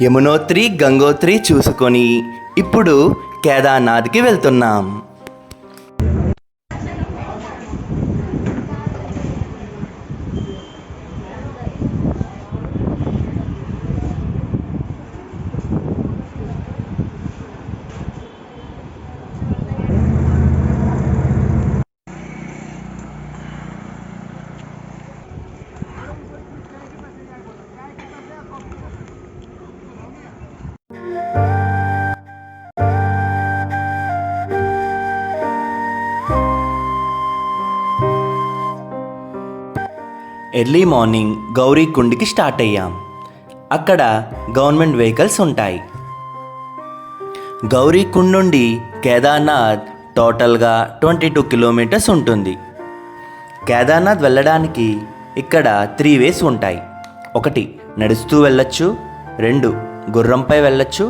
యమునోత్రి గంగోత్రి చూసుకొని ఇప్పుడు కేదార్నాథ్కి వెళ్తున్నాం. ఎర్లీ మార్నింగ్ గౌరీకుండ్కి స్టార్ట్ అయ్యాం. అక్కడ గవర్నమెంట్ వెహికల్స్ ఉంటాయి. గౌరీకుండ్ నుండి కేదార్నాథ్ టోటల్గా 22 కిలోమీటర్స్ ఉంటుంది. కేదార్నాథ్ వెళ్ళడానికి ఇక్కడ 3 వేస్ ఉంటాయి. 1 నడుస్తూ వెళ్ళొచ్చు, 2 గుర్రంపై వెళ్ళొచ్చు,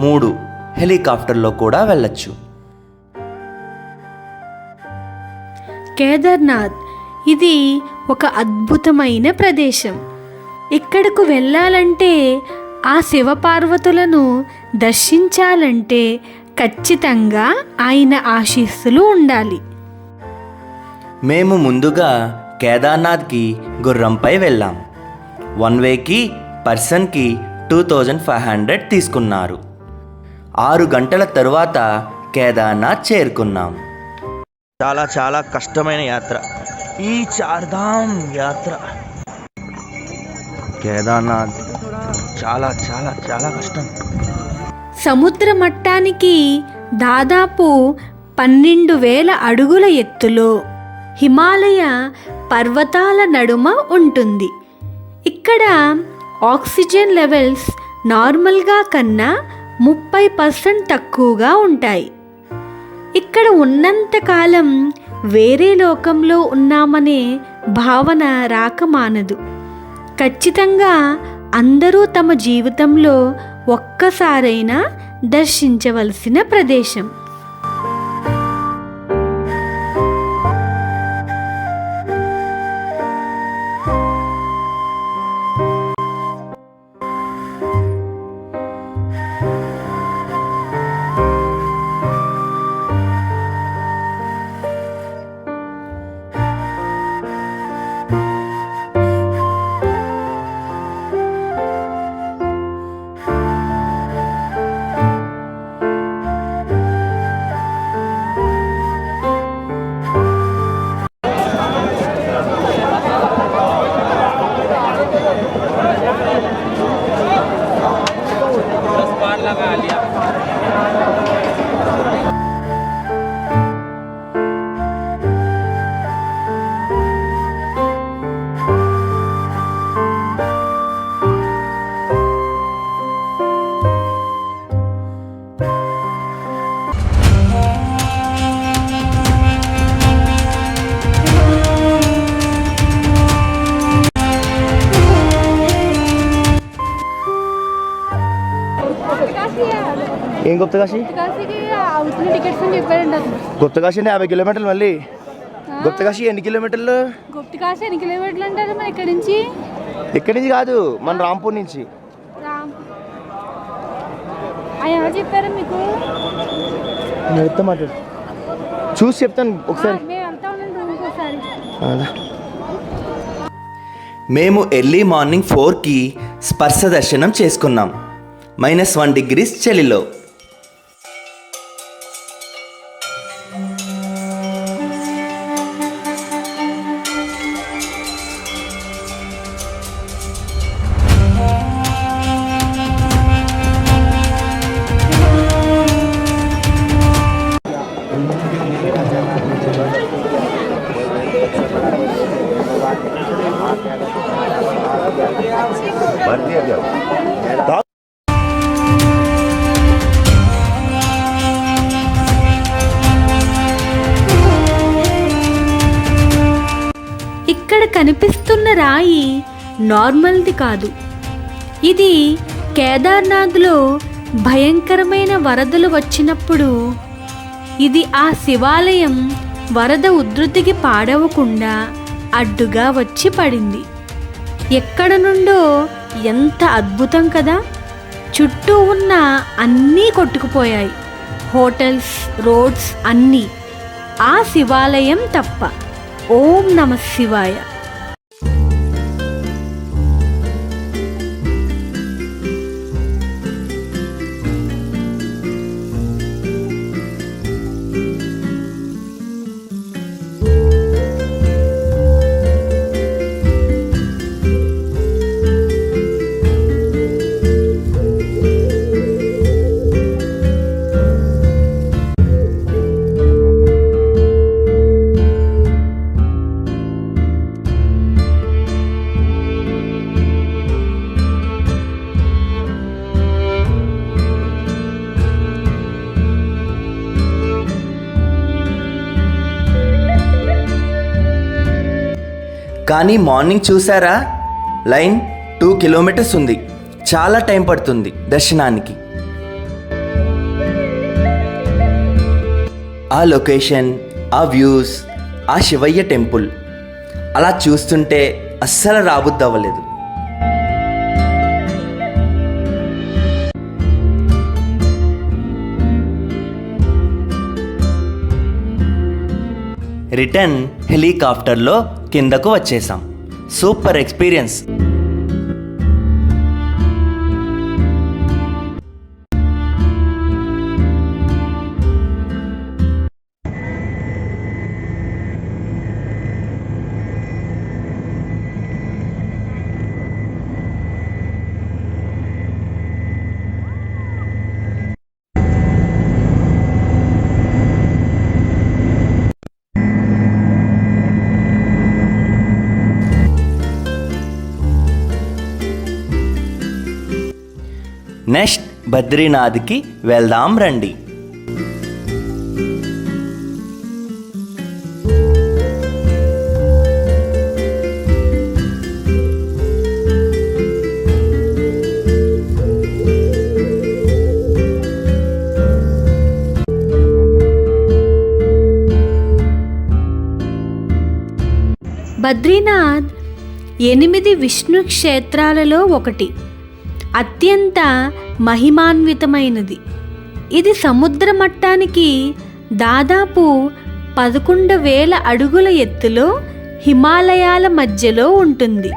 3 హెలికాప్టర్లో కూడా వెళ్ళొచ్చు. కేదార్నాథ్ ఇది ఒక అద్భుతమైన ప్రదేశం. ఇక్కడకు వెళ్ళాలంటే, ఆ శివపార్వతులను దర్శించాలంటే ఖచ్చితంగా ఆయన ఆశీస్సులు ఉండాలి. మేము ముందుగా కేదార్నాథ్కి గుర్రంపై వెళ్ళాం. 1 వేకి పర్సన్కి 2500 తీసుకున్నారు. 6 గంటల తరువాత కేదార్నాథ్ చేరుకున్నాం. చాలా చాలా కష్టమైన యాత్ర ఈ చార్ధామ్ యాత్ర. కేదార్నాథ్ చాలా చాలా చాలా కష్టం. సముద్ర మట్టానికి దాదాపు 12,000 అడుగుల ఎత్తులో హిమాలయ పర్వతాల నడుమ ఉంటుంది. ఇక్కడ ఆక్సిజన్ లెవెల్స్ నార్మల్గా కన్నా 30% తక్కువగా ఉంటాయి. ఇక్కడ ఉన్నంతకాలం వేరే లోకంలో ఉన్నామనే భావన రాకమానదు. ఖచ్చితంగా అందరూ తమ జీవితంలో ఒక్కసారైనా దర్శించవలసిన ప్రదేశం. ఏం గుప్తకాశి? గుప్తకాశి అంటే 50 కిలోమీటర్లు. మళ్ళీ గుప్తకాశి ఎన్ని కిలోమీటర్లు? గుప్తకాశి ఎన్ని కిలోమీటర్లు అంటారు మన ఇక్కడి నుంచి? ఇక్కడి నుంచి కాదు, మన రాంపూర్ నుంచి. ఎవరు చెప్పారు మీకు? నేను చెప్తా, మాట్లాడు, చూసి చెప్తాను ఒకసారి. మేము ఎర్లీ మార్నింగ్ 4కి స్పర్శ దర్శనం చేసుకున్నాం. -1 డిగ్రీస్ చలిలో. ఇక్కడ కనిపిస్తున్న రాయి నార్మల్ది కాదు. ఇది కేదార్నాథ్లో భయంకరమైన వరదలు వచ్చినప్పుడు ఇది ఆ శివాలయం వరద ఉధృతికి పాడవకుండా అడ్డుగా వచ్చి పడింది. ఎక్కడ నుండో ఎంత అద్భుతం కదా! చుట్టూ ఉన్న అన్నీ కొట్టుకుపోయాయి. హోటల్స్, రోడ్స్ అన్నీ. ఆ శివాలయం తప్ప. ఓం నమః శివాయ. కానీ మార్నింగ్ చూసారా, లైన్ 2 కిలోమీటర్స్ ఉంది. చాలా టైం పడుతుంది దర్శనానికి. ఆ లొకేషన్, ఆ వ్యూస్, ఆ శివయ్య టెంపుల్ అలా చూస్తుంటే అస్సలు రాబుద్ది అవ్వలేదు. రిటర్న్ హెలికాప్టర్లో కిందకు వచ్చేసాం. Super experience. నెక్స్ట్ బద్రీనాథ్కి వెళ్దాం రండి. బద్రీనాథ్ 8 విష్ణు క్షేత్రాలలో ఒకటి. అత్యంత మహిమాన్వితమైనది. ఇది సముద్ర మట్టానికి దాదాపు 11,000 అడుగుల ఎత్తులో హిమాలయాల మధ్యలో ఉంటుంది.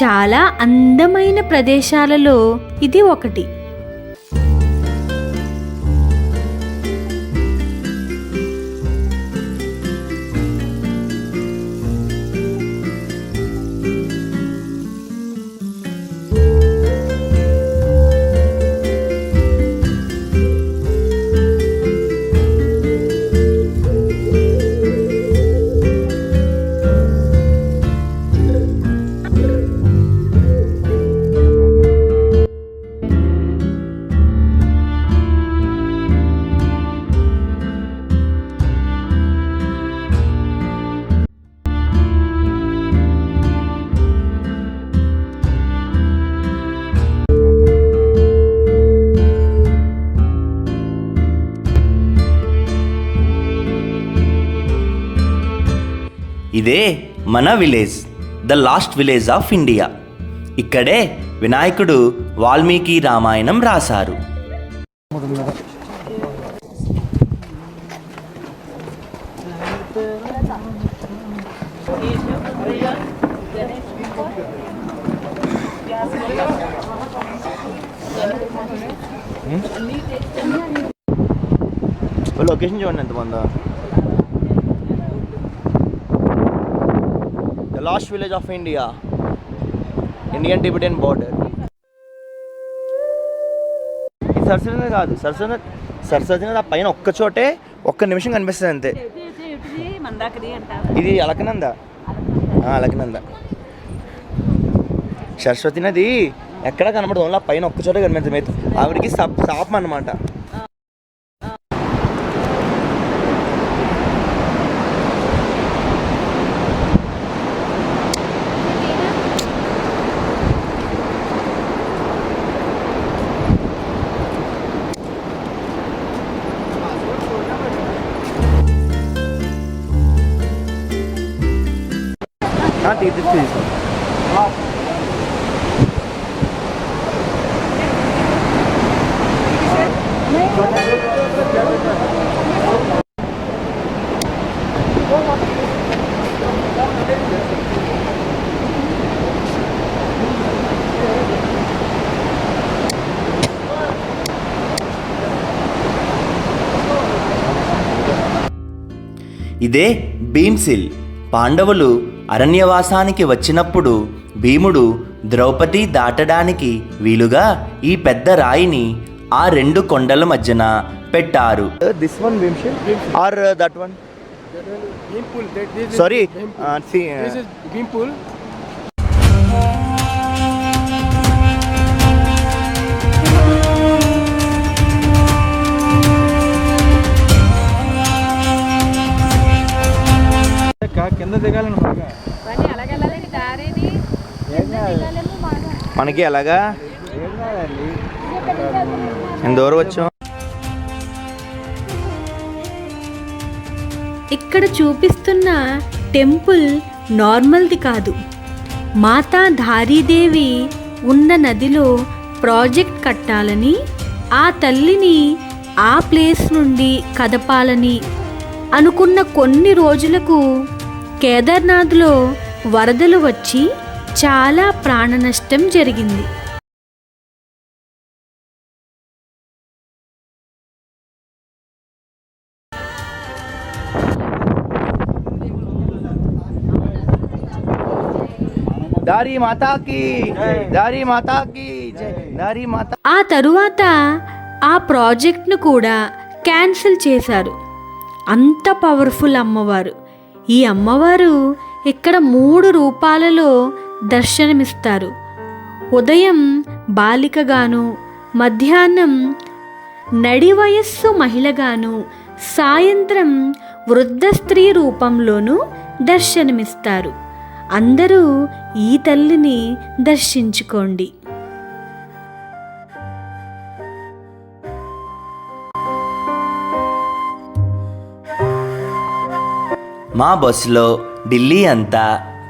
చాలా అందమైన ప్రదేశాలలో ఇది ఒకటి. ఇదే మన village, the last village of India. ఇక్కడే వినాయకుడు వాల్మీకి రామాయణం రాశారు. లొకేషన్ చూడండి ఎంత బాగుందో. The last village of India, Indian Tibetan border. ఇది సరస్వతి నది కాదు, సరస్వతి నది ఆ పైన ఒక్క చోటే ఒక్క నిమిషం కనిపిస్తుంది అంతే. ఇది అలకనంద. అలకనంద. సరస్వతి నది ఎక్కడ కనబడదు, ఓన్లీ పైన ఒక్క చోటే కనిపిస్తుంది. ఆవిడికి శాపం అన్నమాట. ఇదే భీమ్సిల్. పాండవులు అరణ్యవాసానికి వచ్చినప్పుడు భీముడు ద్రౌపది దాటడానికి వీలుగా ఈ పెద్ద రాయిని ఆ రెండు కొండల మధ్యన పెట్టారు. దిస్ వన్ భీమ్సిల్ or that one? Bhimpool. Sorry, This is Bhimpool. కింద దిగాలని బాగా మనకి ఎలాగా ఎంత దూరం వచ్చాం? ఇక్కడ చూపిస్తున్న టెంపుల్ నార్మల్ది కాదు. మాతా ధారీదేవి ఉన్న నదిలో ప్రాజెక్ట్ కట్టాలని, ఆ తల్లిని ఆ ప్లేస్ నుండి కదపాలని అనుకున్న కొన్ని రోజులకు కేదార్నాథ్లో వరదలు వచ్చి చాలా ప్రాణ నష్టం జరిగింది. దారి మాతాకి దారి మాతాకి దారి మాతా. ఆ తరువాత ఆ ప్రాజెక్ట్ను కూడా క్యాన్సిల్ చేశారు. అంత పవర్ఫుల్ అమ్మవారు. ఈ అమ్మవారు ఇక్కడ 3 రూపాలలో దర్శనమిస్తారు. ఉదయం బాలికగాను, మధ్యాహ్నం నడి వయస్సు మహిళగాను, సాయంత్రం వృద్ధ స్త్రీ రూపంలోనూ దర్శనమిస్తారు. అందరూ ఈ తల్లిని దర్శించుకోండి. మా బస్సులో ఢిల్లీ అంతా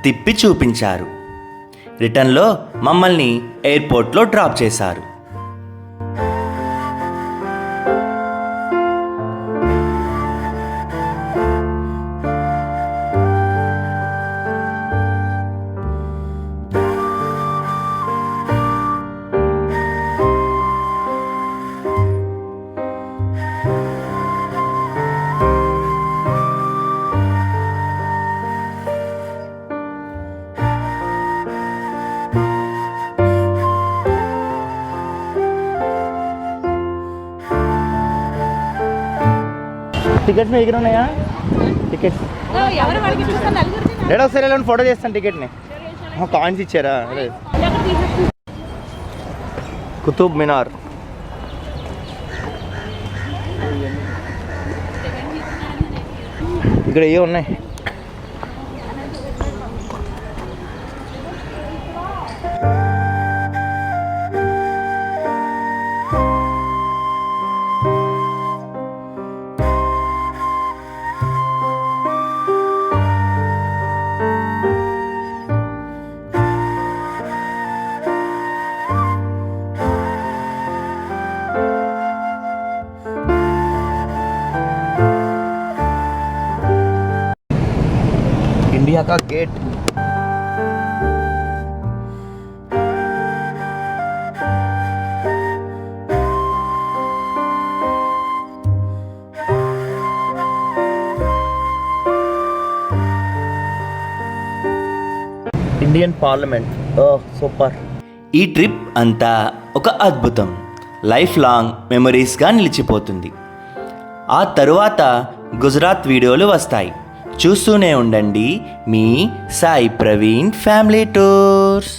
తిప్పి చూపించారు. రిటర్న్లో మమ్మల్ని ఎయిర్పోర్ట్లో డ్రాప్ చేశారు. టికెట్స్ మీ దగ్గర ఉన్నాయా? టికెట్స్ ఒకసారి వెళ్ళండి, ఫోటో చేస్తాను టికెట్ని. కాయిన్స్ ఇచ్చారా? కుతుబ్ మినార్. ఇక్కడ ఏ ఉన్నాయి? इंडिया का गेट. Indian parliament. సూపర్. ఈ ట్రిప్ అంతా ఒక అద్భుతం. లైఫ్ లాంగ్ మెమరీస్గా నిలిచిపోతుంది. ఆ తరువాత గుజరాత్ వీడియోలు వస్తాయి. చూస్తూనే ఉండండి మీ సాయి ప్రవీణ్ ఫ్యామిలీ టూర్స్.